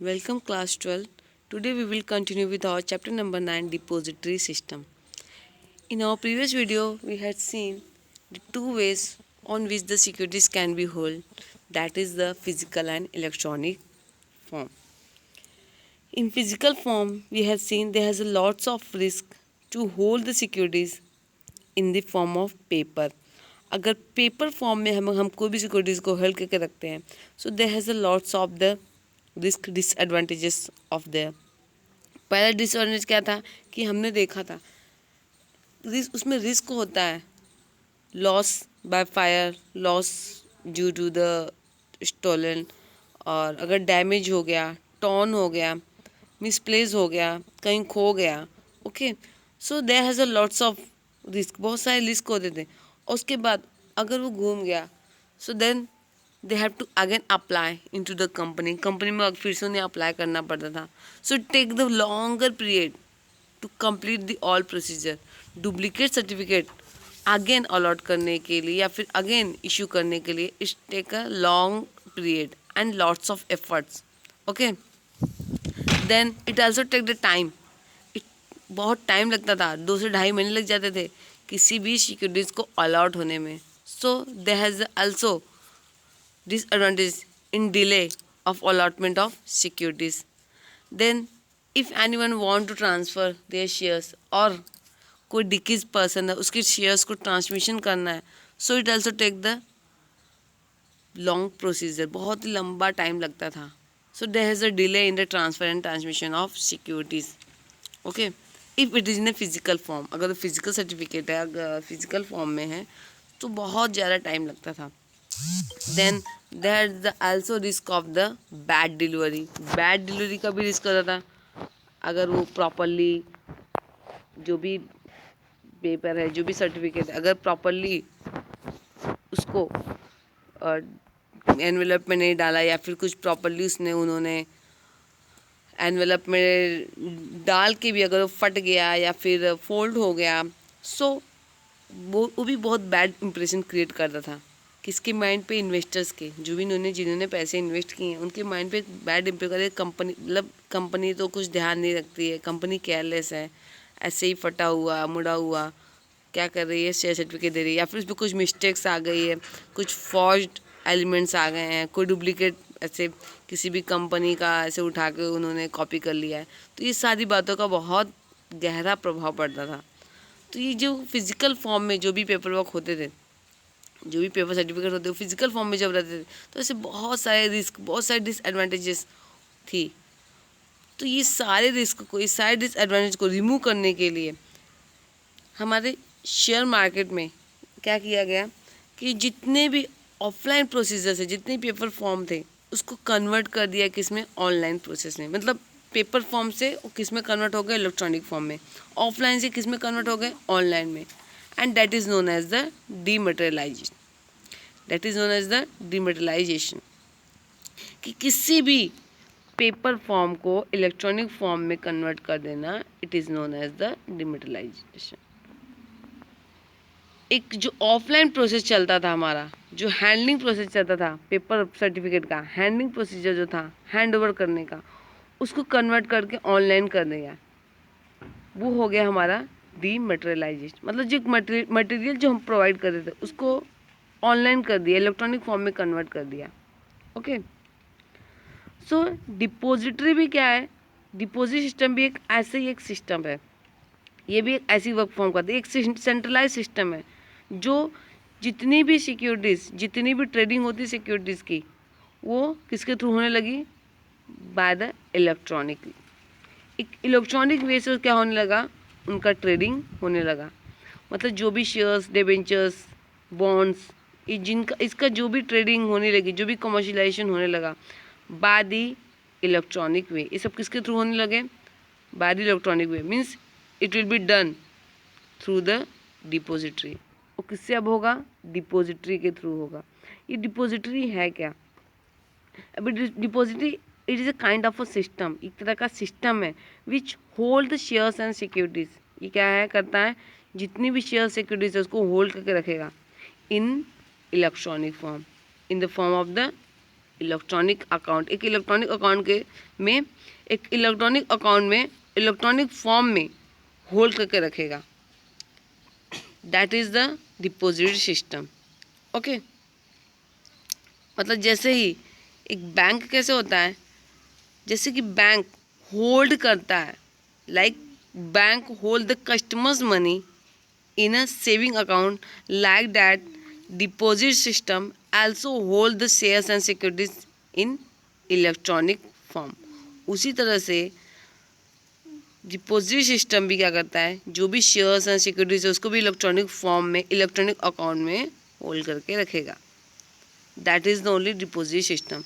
Welcome class 12. Today we will continue with our chapter number 9 depository system. In our previous video we had seen the two ways on which the securities can be held, that is the physical and electronic form. In physical form we have seen there has a lots of risk to hold the securities in the form of paper. अगर paper form में हम कोई भी securities को hold करके रखते हैं so there has a lots of the risk disadvantages of there. पहला डिसएडवांटेज क्या था कि हमने देखा था उसमें रिस्क होता है loss by fire, loss due to the stolen, और अगर डैमेज हो गया, टॉर्न हो गया, मिसप्लेस हो गया, कहीं खो गया. Okay, so there has a lots of risk, बहुत सारे रिस्क होते थे. और उसके बाद अगर वो घूम गया so then they have to again apply in to the company में फिर से उन्हें अप्लाई करना पड़ता था. So take the longer period to complete the all procedure. Duplicate certificate again allot करने के लिए या फिर अगेन इशू करने के लिए it's take a long period and lots of efforts. Okay, then it also take the time. बहुत time लगता था, 2 से 2.5 महीने लग जाते थे किसी भी सिक्योरिटीज़ को अलॉट होने में. So there has also disadvantage in delay of allotment of securities. Then if anyone want to transfer their shares और कोई डिकीज पर्सन है उसके शेयर्स को ट्रांसमिशन करना है so it also take the long procedure, बहुत ही लंबा टाइम लगता था. So there has a delay in the transfer and transmission of securities. Okay, if it is in a physical form, अगर फिजिकल सर्टिफिकेट है, अगर फिजिकल फॉर्म में है तो बहुत ज़्यादा टाइम लगता था. Then there is the also risk of the bad delivery का भी रिस्क होता था. अगर वो प्रॉपरली जो भी पेपर है, जो भी सर्टिफिकेट है, अगर प्रॉपरली उसको एनवेलप में नहीं डाला या फिर कुछ प्रॉपरली उन्होंने एनवेलप में डाल के भी अगर वो फट गया या फिर फोल्ड हो गया सो वो भी बहुत बैड इंप्रेशन क्रिएट करता था. किसके माइंड पे? इन्वेस्टर्स के, जो भी जिन्होंने पैसे इन्वेस्ट किए हैं उनके माइंड पे बैड इम्पैक्ट करे. कंपनी मतलब कंपनी तो कुछ ध्यान नहीं रखती है, कंपनी केयरलेस है, ऐसे ही फटा हुआ मुड़ा हुआ क्या कर रही है, शेयर सर्टिफिकेट दे रही है, या फिर उसमें कुछ मिस्टेक्स आ गई है, कुछ फॉर्ज्ड एलिमेंट्स आ गए हैं, कोई डुप्लीकेट ऐसे किसी भी कंपनी का ऐसे उठा के उन्होंने कॉपी कर लिया है. तो ये सारी बातों का बहुत गहरा प्रभाव पड़ता था. तो ये जो फिजिकल फॉर्म में जो भी पेपर वर्क होते थे, जो भी पेपर सर्टिफिकेट होते थे, फिजिकल फॉर्म में जब रहते थे तो ऐसे बहुत सारे रिस्क, बहुत सारे डिसएडवांटेजेस थी. तो ये सारे रिस्क को, इस सारे डिसएडवांटेज को रिमूव करने के लिए हमारे शेयर मार्केट में क्या किया गया कि जितने भी ऑफलाइन प्रोसीजर्स है, जितने पेपर फॉर्म थे उसको कन्वर्ट कर दिया किस में? ऑनलाइन प्रोसेस में. मतलब पेपर फॉर्म से किस में कन्वर्ट हो गए? इलेक्ट्रॉनिक फॉर्म में. ऑफलाइन से किस में कन्वर्ट हो गए? ऑनलाइन में. And that is known as the dematerialization. That is known as the dematerialization, कि किसी भी पेपर फॉर्म को इलेक्ट्रॉनिक फॉर्म में कन्वर्ट कर देना, it is known as the dematerialization. एक जो ऑफलाइन प्रोसेस चलता था हमारा, जो हैंडलिंग प्रोसेस चलता था पेपर सर्टिफिकेट का, हैंडलिंग प्रोसीजर जो था हैंड ओवर करने का, उसको कन्वर्ट करके ऑनलाइन कर दिया. वो हो गया हमारा डीमटेरियलाइजेशन. मतलब जो मटेरियल जो हम प्रोवाइड करते थे उसको ऑनलाइन कर दिया, इलेक्ट्रॉनिक फॉर्म में कन्वर्ट कर दिया. ओके, सो डिपॉजिटरी भी क्या है? डिपॉजिट सिस्टम भी एक ऐसे ही एक सिस्टम है. ये भी एक ऐसी वर्क फॉर्म करती है, एक सेंट्रलाइज सिस्टम है जो जितनी भी सिक्योरिटीज़, जितनी भी ट्रेडिंग होती है सिक्योरिटीज़ की, वो किसके थ्रू होने लगी? By the electronic. एक इलेक्ट्रॉनिक वे से क्या होने लगा? उनका ट्रेडिंग होने लगा. मतलब जो भी शेयर्स, डिबेंचर्स, बॉन्ड्स, जिनका इसका जो भी ट्रेडिंग होने लगी, जो भी कमर्शियलाइजेशन होने लगा बाय द इलेक्ट्रॉनिक वे, ये सब किसके थ्रू होने लगे? By the electronic way. Means it will be done through the depository. वो किससे अब होगा? डिपॉजिटरी के थ्रू होगा. ये डिपॉजिटरी है क्या? अभी depository it is a kind of a system, एक तरह का सिस्टम है which hold the shares and securities. ये क्या है? करता है जितनी भी शेयर सिक्योरिटीज है उसको होल्ड करके रखेगा इन electronic form, in the form of the electronic account, एक इलेक्ट्रॉनिक अकाउंट के में एक इलेक्ट्रॉनिक अकाउंट में इलेक्ट्रॉनिक फॉर्म में होल्ड करके रखेगा, that is the depository system. Okay, मतलब जैसे ही एक बैंक कैसे होता है, जैसे कि बैंक होल्ड करता है, like bank hold the customers money in a saving account, like that deposit system also hold the shares and securities in electronic form। उसी तरह से डिपॉजिट सिस्टम भी क्या करता है, जो भी शेयर्स एंड सिक्योरिटीज है उसको भी इलेक्ट्रॉनिक फॉर्म में इलेक्ट्रॉनिक अकाउंट में होल्ड करके रखेगा, that is the only deposit system.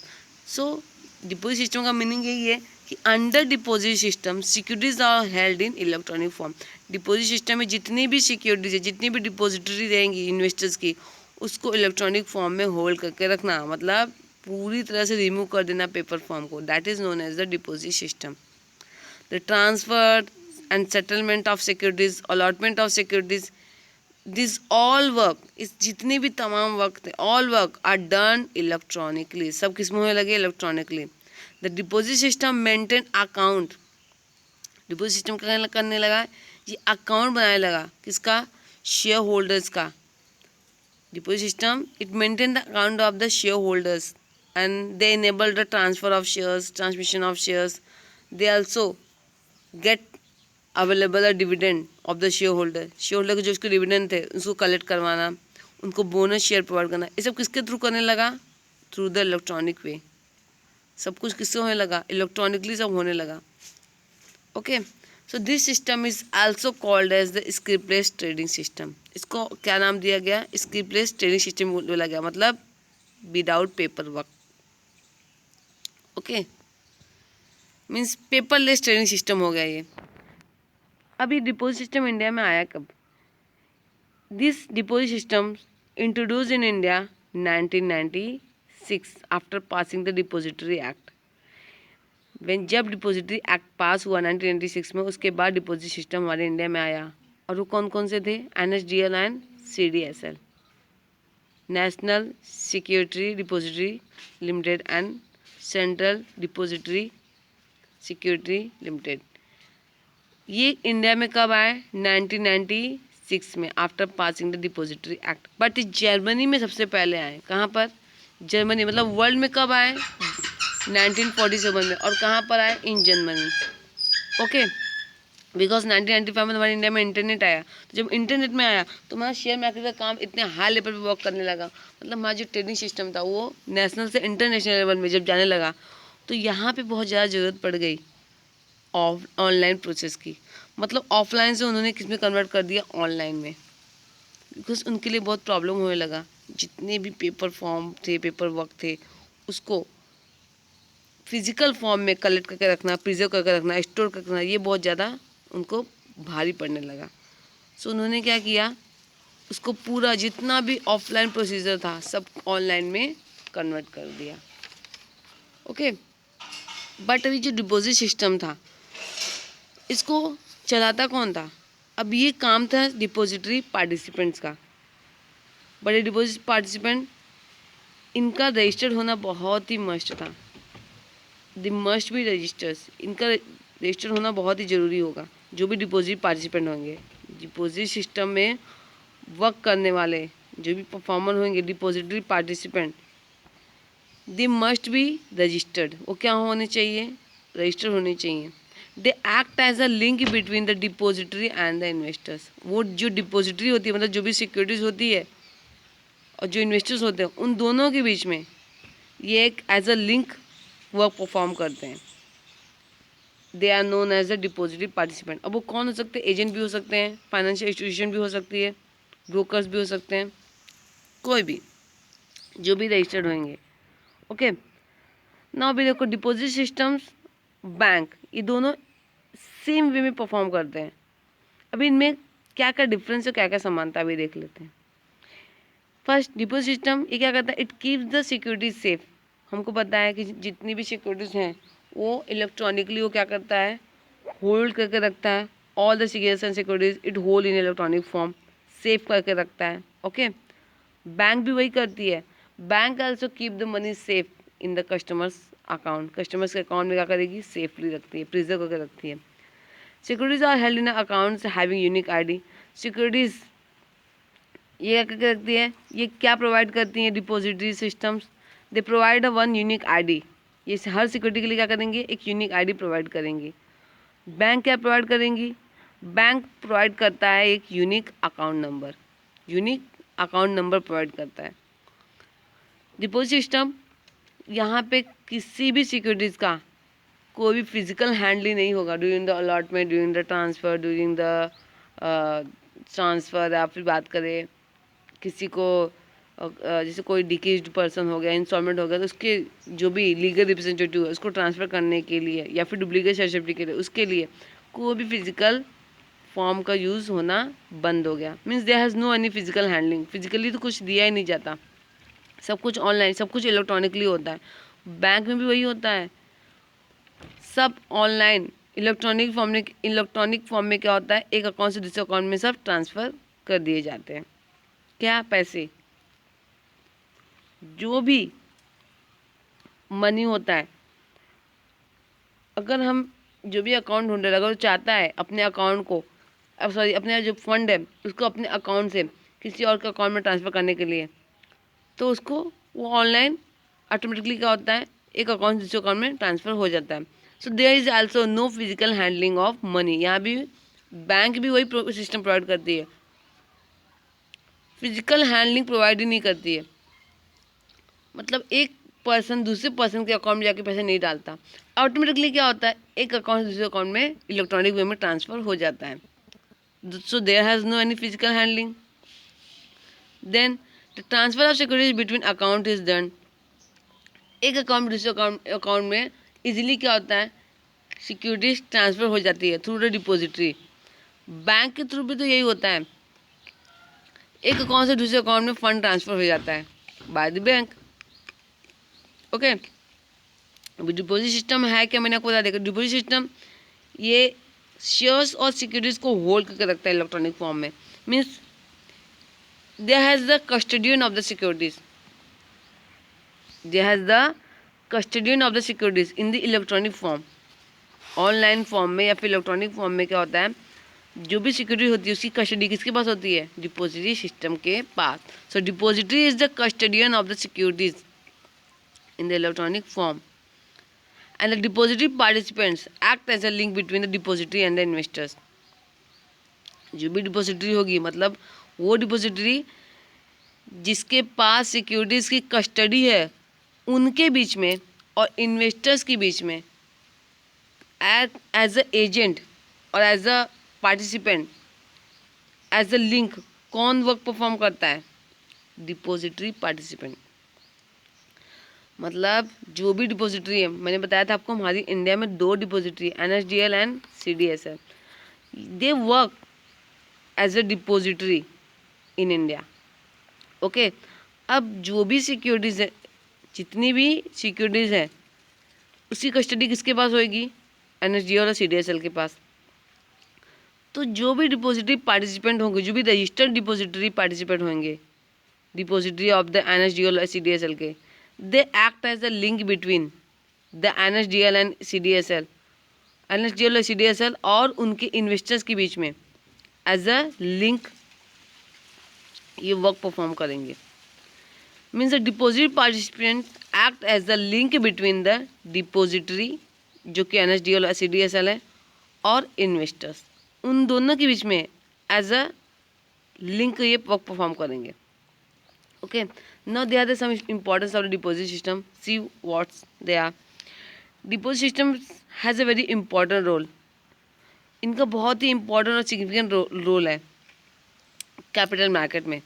So deposit system का मीनिंग यही है कि under deposit system securities are held in electronic form. Deposit system में जितनी भी सिक्योरिटीज है, जितनी भी डिपॉजिटरी रहेंगी इन्वेस्टर्स की, उसको इलेक्ट्रॉनिक फॉर्म में होल्ड करके रखना, मतलब पूरी तरह से रिमूव कर देना पेपर फॉर्म को, that is known as the deposit system. The transfer and settlement of securities, allotment of securities, this all work, इस जितने भी तमाम वक्त all work are done electronically, सब किस में होने लगे, electronically. The deposit system maintain account, deposit system क्या करने लगा, ये अकाउंट बनाने लगा, किसका, शेयर होल्डर्स का। Deposit system it maintain the account of the share holders and they enable the transfer of shares, transmission of shares, they also get available dividend of the share holder, share holder के जो उसके dividend थे उसको collect करवाना, उनको bonus share provide करना, ये सब किसके थ्रू करने लगा, थ्रू द इलेक्ट्रॉनिक वे। सब कुछ किससे होने लगा, इलेक्ट्रॉनिकली सब होने लगा। Okay, so this system is also called as the scriptless trading system. इसको क्या नाम दिया गया, स्क्रिप्टलेस ट्रेडिंग सिस्टम बोला गया, मतलब without paper work. Okay, means paperless trading system हो गया ये। अभी डिपॉजिट सिस्टम इंडिया में आया कब, this deposit system introduce in India 1996 after passing the depository act. जब डिपॉजिटरी एक्ट पास हुआ 1996 में, उसके बाद डिपॉजिट सिस्टम हमारे इंडिया में आया। और वो कौन कौन से थे, NSDL and CDSL, national security depository limited and central depository security limited. ये इंडिया में कब आए, 1996 में, after passing the depository act. But Germany में सबसे पहले आए, कहाँ पर, जर्मनी, मतलब वर्ल्ड में कब आए, 1947 में। और कहाँ पर आए, इन जर्मनी। ओके, बिकॉज 1995 में हमारे इंडिया में इंटरनेट आया, तो जब इंटरनेट में आया तो हमारा शेयर मार्केट का काम इतने हाई लेवल पे वर्क करने लगा, मतलब हमारा जो ट्रेडिंग सिस्टम था वो नेशनल से इंटरनेशनल लेवल में जब जाने लगा, तो यहाँ पे बहुत ज़्यादा ज़रूरत पड़ गई ऑनलाइन प्रोसेस की। मतलब ऑफलाइन से उन्होंने किस में कन्वर्ट कर दिया, ऑनलाइन में, बिकॉज उनके लिए बहुत प्रॉब्लम होने लगा। जितने भी पेपर फॉर्म थे, पेपर वर्क थे, उसको फिजिकल फॉर्म में कलेक्ट करके रखना, प्रिजर्व करके रखना, स्टोर करके रखना, ये बहुत ज़्यादा उनको भारी पड़ने लगा। सो उन्होंने क्या किया, उसको पूरा जितना भी ऑफलाइन प्रोसीजर था सब ऑनलाइन में कन्वर्ट कर दिया। ओके, बट अभी जो डिपॉजिट सिस्टम था इसको चलाता कौन था, अब ये काम था डिपॉजिटरी पार्टिसिपेंट्स का। बड़े डिपॉजिट पार्टिसिपेंट, इनका रजिस्टर्ड होना बहुत ही मस्ट था, द मस्ट बी रजिस्टर्स, इनका रजिस्टर होना बहुत ही ज़रूरी होगा, जो भी डिपॉजिट पार्टिसिपेंट होंगे। डिपॉजिट सिस्टम में वर्क करने वाले जो भी परफॉर्मर होंगे, depository participant, they must be registered, वो क्या होने चाहिए, रजिस्टर होने चाहिए। They act as a link between the depository and the investors, वो जो डिपॉजिटरी होती है, मतलब जो भी सिक्योरिटीज होती है और जो इन्वेस्टर्स होते हैं, उन दोनों के बीच में ये एक as a link work perform करते हैं। They are known as the depository participant. अब वो कौन हो सकते हैं, एजेंट भी हो सकते हैं, फाइनेंशियल इंस्टीट्यूशन भी हो सकती है, ब्रोकर्स भी हो सकते हैं, कोई भी जो भी रजिस्टर्ड होंगे। ओके, नाउ भी देखो डिपॉजिट सिस्टम्स, बैंक, ये दोनों सेम वे में परफॉर्म करते हैं। अभी इनमें क्या क्या डिफरेंस है, क्या क्या समानता अभी देख लेते हैं। फर्स्ट, डिपॉजिट सिस्टम ये क्या करता है, it keeps the security safe. हमको पता है कि जितनी भी सिक्योरिटीज हैं वो इलेक्ट्रॉनिकली वो क्या करता है, होल्ड करके रखता है। All the securities and securities it hold in electronic form, safe करके रखता है। ओके, बैंक भी वही करती है, bank also keep the money safe in the customers account, customers के अकाउंट में क्या करेगी, सेफली रखती है, प्रिजर्व करके रखती है। Securities are held in accounts having unique ID. Securities ये क्या करके रखती है, ये क्या प्रोवाइड करती हैं, depository systems, they provide a one unique ID. ये हर सिक्योरिटी के लिए क्या करेंगे, एक यूनिक आईडी प्रोवाइड करेंगे। बैंक क्या प्रोवाइड करेंगी, बैंक प्रोवाइड करता है एक unique account number, unique account number provide करता है। डिपॉजिट सिस्टम, यहाँ पे किसी भी सिक्योरिटीज़ का कोई भी फिजिकल हैंडलिंग नहीं होगा during the allotment, during the transfer, during the transfer. या फिर बात करें किसी को जैसे कोई डिकेज्ड पर्सन हो गया, इंस्टॉलमेंट हो गया, तो उसके जो भी लीगल रिप्रेजेंटेटिव है उसको ट्रांसफ़र करने के लिए या फिर डुप्लीकेट सर्टिफिकेट के लिए, उसके लिए कोई भी फिजिकल फॉर्म का यूज़ होना बंद हो गया। Means there has no any physical handling, physically तो कुछ दिया ही नहीं जाता, सब कुछ ऑनलाइन, सब कुछ इलेक्ट्रॉनिकली होता है। बैंक में भी वही होता है, सब ऑनलाइन इलेक्ट्रॉनिक फॉर्म में क्या होता है, एक अकाउंट से दूसरे अकाउंट में सब ट्रांसफ़र कर दिए जाते हैं। क्या, पैसे, जो भी मनी होता है, अगर हम जो भी अकाउंट होल्डर अगर वो चाहता है अपने अकाउंट को, अब सॉरी अपने जो फंड है उसको अपने अकाउंट से किसी और के अकाउंट में ट्रांसफ़र करने के लिए, तो उसको वो ऑनलाइन ऑटोमेटिकली क्या होता है, एक अकाउंट से दूसरे अकाउंट में ट्रांसफ़र हो जाता है। So there is also no physical handling of money. यहाँ भी बैंक भी वही सिस्टम प्रोवाइड करती है, फिजिकल हैंडलिंग प्रोवाइड ही नहीं करती है। मतलब एक पर्सन दूसरे पर्सन के अकाउंट में जाके पैसे नहीं डालता, ऑटोमेटिकली क्या होता है, एक अकाउंट से दूसरे अकाउंट में इलेक्ट्रॉनिक वे में ट्रांसफ़र हो जाता है। So there has no any physical handling. Then the transfer of securities between account is done. एक अकाउंट दूसरे अकाउंट में इजीली क्या होता है, सिक्योरिटीज ट्रांसफ़र हो जाती है थ्रू द डिपॉजिटरी। बैंक के थ्रू भी तो यही होता है, एक अकाउंट से दूसरे अकाउंट में फ़ंड ट्रांसफ़र हो जाता है बाय द बैंक। ओके, अभी डिपॉजिट सिस्टम है क्या, मैंने आपको बता दिया। डिपॉजिट सिस्टम ये शेयर्स और सिक्योरिटीज़ को होल्ड करके रखता है इलेक्ट्रॉनिक फॉर्म में। Means there has the custodian of the securities, there has the custodian of the securities in the electronic form. Online form में या फिर इलेक्ट्रॉनिक फॉर्म में क्या होता है, जो भी सिक्योरिटी होती है उसकी कस्टडी किसके पास होती है, डिपॉजिटरी सिस्टम के पास। So depository is the custodian of the securities in the electronic form, and the depository participants act as a link between the depository and the investors। जो भी डिपॉजिटरी होगी, मतलब वो डिपॉजिटरी जिसके पास सिक्योरिटीज़ की custody है उनके बीच में और इन्वेस्टर्स के बीच में एज अ एजेंट और as a participant, as a link कौन वर्क परफॉर्म करता है, डिपॉजिटरी पार्टिसिपेंट। मतलब जो भी डिपॉजिटरी है, मैंने बताया था आपको हमारी इंडिया में 2 depository, NSDL and CDSL, they work as a depository in India. Okay, अब जो भी सिक्योरिटीज़ है, जितनी भी सिक्योरिटीज़ है उसकी कस्टडी किसके पास होएगी, NSDL और CDSL के पास। तो जो भी डिपॉजिटरी पार्टिसिपेंट होंगे, जो भी रजिस्टर्ड डिपॉजिटरी पार्टिसिपेंट होंगे डिपॉजिटरी ऑफ द NSDL और CDSL के, they act as a link between the NSDL and CDSL, NSDL और CDSL और उनके इन्वेस्टर्स के बीच में एज अ लिंक ये वर्क परफॉर्म करेंगे। Means the deposit participant act as the link between the depository जो कि NSDL और CDSL है और इन्वेस्टर्स, उन दोनों के बीच में एज अ लिंक ये वर्क परफॉर्म करेंगे। Okay, now there are some importance of the deposit system. See what they are. Deposit system has a very important role. इनका बहुत ही important और significant रोल है कैपिटल मार्केट में।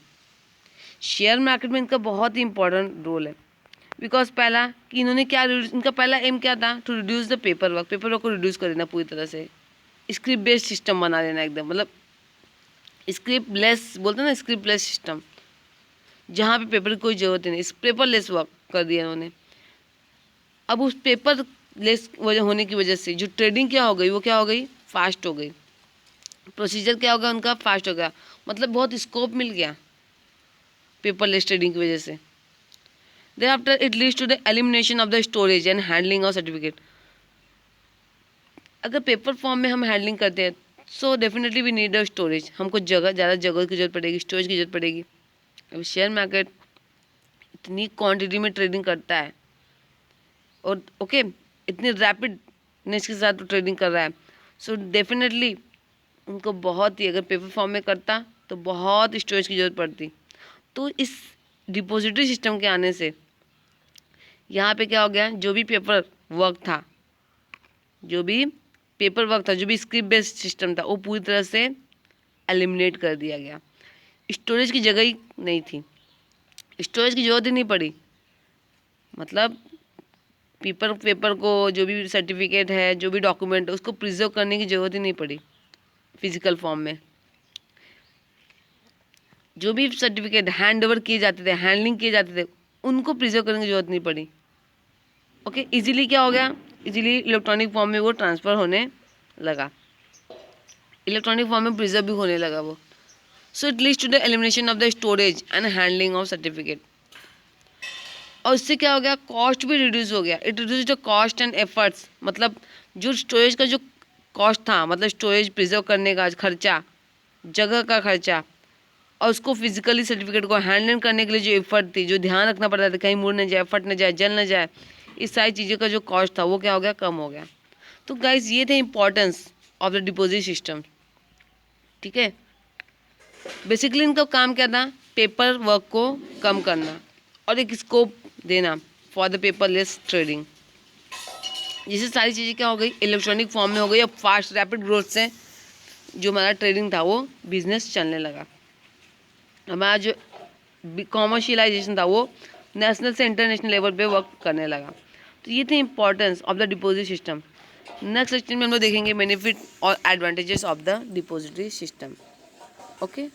Share market में इनका बहुत ही important रोल है, बिकॉज पहला कि इन्होंने क्या, इनका पहला एम क्या था, to reduce the paper work को रिड्यूस कर देना पूरी तरह से, स्क्रिप्ट बेस्ड सिस्टम बना देना एकदम, मतलब स्क्रिप्ट लेस बोलते हैं ना, स्क्रिप्ट लेस सिस्टम, जहाँ पे पेपर की कोई ज़रूरत ही नहीं, इस पेपरलेस वर्क कर दिया उन्होंने। अब उस पेपर लेस वजह होने की वजह से जो ट्रेडिंग क्या हो गई, वो क्या हो गई, फास्ट हो गई। प्रोसीजर क्या होगा उनका, फास्ट हो गया, मतलब बहुत स्कोप मिल गया पेपरलेस ट्रेडिंग की वजह से। Thereafter it leads to the elimination of the storage and handling of certificate. अगर पेपर फॉर्म में हम हैंडलिंग करते हैं so definitely we need a storage, हमको ज़्यादा जगह की जरूरत पड़ेगी, स्टोरेज की जरूरत पड़ेगी। अभी शेयर मार्केट इतनी क्वांटिटी में ट्रेडिंग करता है और ओके इतनी रैपिडनेस के साथ ट्रेडिंग कर रहा है, सो डेफिनेटली उनको बहुत ही, अगर पेपर फॉर्म में करता तो बहुत स्टोरेज की ज़रूरत पड़ती। तो इस डिपॉजिटरी सिस्टम के आने से यहाँ पे क्या हो गया, जो भी पेपर वर्क था, जो भी स्क्रिप्ट बेस्ड सिस्टम था वो पूरी तरह से एलिमिनेट कर दिया गया। स्टोरेज की जगह ही नहीं थी, स्टोरेज की ज़रूरत ही नहीं पड़ी। मतलब पेपर को, जो भी सर्टिफिकेट है, जो भी डॉक्यूमेंट है, उसको प्रिजर्व करने की ज़रूरत ही नहीं पड़ी फिजिकल फॉर्म में। जो भी सर्टिफिकेट हैंड ओवर किए जाते थे, हैंडलिंग किए जाते थे, उनको प्रिजर्व करने की ज़रूरत नहीं पड़ी। ओके, इजीली क्या हो गया, इजीली इलेक्ट्रॉनिक फॉर्म में वो ट्रांसफ़र होने लगा, इलेक्ट्रॉनिक फॉर्म में प्रिजर्व भी होने लगा वो। So it leads to the elimination of the storage and handling of certificate. और इससे क्या हो गया, कॉस्ट भी रिड्यूस हो गया। It reduce the cost and efforts, मतलब जो स्टोरेज का जो कॉस्ट था, मतलब स्टोरेज प्रिजर्व करने का खर्चा, जगह का खर्चा, और उसको फिजिकली सर्टिफिकेट को हैंडल करने के लिए जो एफर्ट थी, जो ध्यान रखना पड़ता था कहीं मुड़ न जाए, फट न जाए, जल न जाए, इस सारी चीज़ों का जो कॉस्ट था वो क्या हो गया, कम हो गया। तो गाइज ये थे importance of the deposit system. ठीक है, बेसिकली इनका काम क्या था, पेपर वर्क को कम करना और एक स्कोप देना फॉर द पेपरलेस ट्रेडिंग। जिससे सारी चीज़ें क्या हो गई, इलेक्ट्रॉनिक फॉर्म में हो गई। अब फास्ट रैपिड ग्रोथ से जो हमारा ट्रेडिंग था वो बिजनेस चलने लगा। हमारा जो कॉमर्शियलाइजेशन था वो नेशनल से इंटरनेशनल लेवल पे वर्क करने लगा। तो ये थे importance of the deposit system. Next section में हम लोग देखेंगे बेनिफिट और advantages of the depository system. Okay.